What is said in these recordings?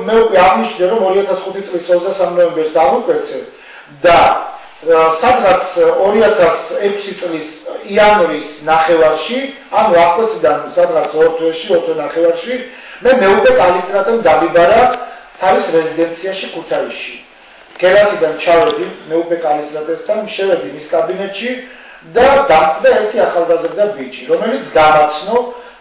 მე უკვე აღნიშნე რომ 2005 წლის 23 ნოემბერს აღუკვეცე და სადღაც 2006 წლის იანვრის ნახევარში, ანუ აღკვეციდან სადღაც 2 თვეში, 2 თვე ნახევარში მე მეუღლე კალისტრატემ დამიბარა თავის რეზიდენციაში ქუთაისში. გელათიდან ჩავედი მეუღლე კალისტრატესთან, შევედი მის კაბინეტში და დამკვდა ერთი ახალგაზრდა ბიჭი, რომელიც გამაცნო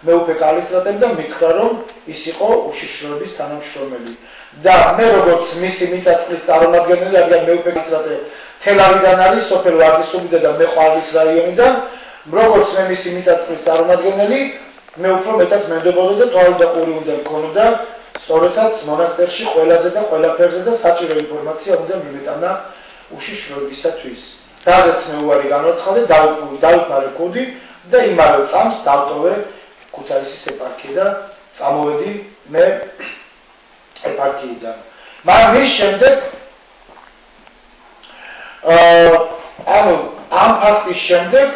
მეუღლე კალისტრატემ და მითხრა რომ ის იყო უშიშროების თანამშრომელი. და მე როგორც მისი მიწა-წყლის წარმომადგენელი, რადგან მეუღლე კალისტრატე თელავიდან არის, სოფელ ვარდისუბიდან და მე ყვარლის რაიონიდან, როგორც მე მისი მიწა-წყლის წარმომადგენელი, მე უფრო მეტად მენდობოდა და თვალი და ყური უნდა მქონოდა, სწორედაც მონასტერში ყველაზე და ყველაფერზე და საჭირო ინფორმაცია უნდა მივეტანა უშიშროებისათვის. რაზეც მე უარი განვაცხადე, დავიფარე კუდი და იმავე წამს დავტოვე ქუთაისის ეპარქია და წამოვედი მე ეპარქიიდან. მაგრამ მის შემდეგ ამ ფაქტის შემდეგ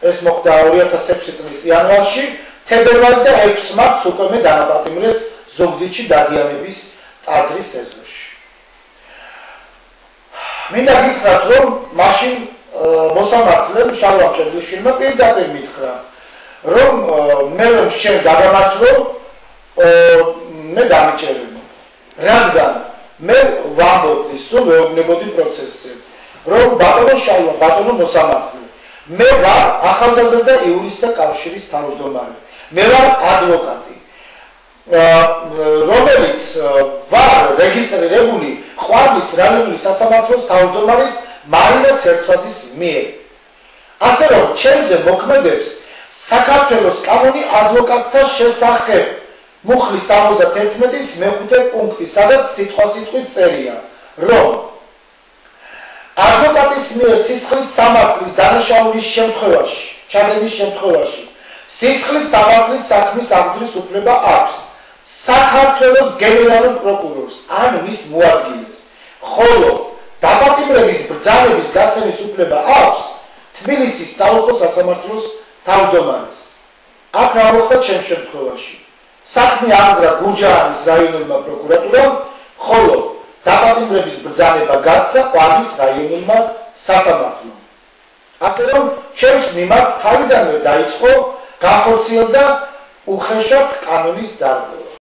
ეს მოხდა 2006 წლის იანვარში, თებერვალს და 6 მარტს უკვე მე დამაპატიმრეს ზუგდიდში დადიანების ტაძრის ეზოში. მინდა გითხრათ რომ მაშინ მოსამართლემ შალვა ჭედლიშვილმა პირდაპირ მითხრა რომ მე რომ შენ გადამართლო მე დამიჭერებო. რადგან მე ვამბობდი სულ ვეუბნებოდი პროცესზე რომ ბატონო შალვა, ბატონო მოსამართლე, მე ვარ ახალგაზრდა იურისტთა კავშირის თავმჯდომარე, მე ვარ ადვოკატი, რომელიც ვარ რეგისტრირებული ყვარლის რაიონული სასამართლოს თავმჯდომარის მარინა ცერცვაძის მიერ. ასე რომ ჩემზე მოქმედებს საქართველოს კანონი ადვოკატთა შესახებ მუხლის 71-ის მეხუთე პუნქტი, სადაც სიტყვასიტყვით წერია, რომ ადვოკატის მიერ სისხლის სამართლის დანაშაულის შემთხვევაში, ჩადენის შემთხვევაში, სისხლის სამართლის საქმის აღძრის უფლება აქვს საქართველოს გენერალურ პროკურორს ან მის მოადგილეს, ხოლო დაპატიმრების ბრძანების გაცემის უფლება აქვს თბილისის საოლქო სასამართლოს თავმჯდომარეს. აქ რა მოხდა ჩემს შემთხვევაში? საქმე აღძრა გურჯაანის რაიონულმა პროკურატურამ, ხოლო დაპატიმრების ბრძანება გასცა ყვარლის რაიონულმა სასამართლომ. ასე რომ ჩემს მიმართ თავიდანვე დაიწყო განხორციელდა უხეშად კანონის დარღვევა.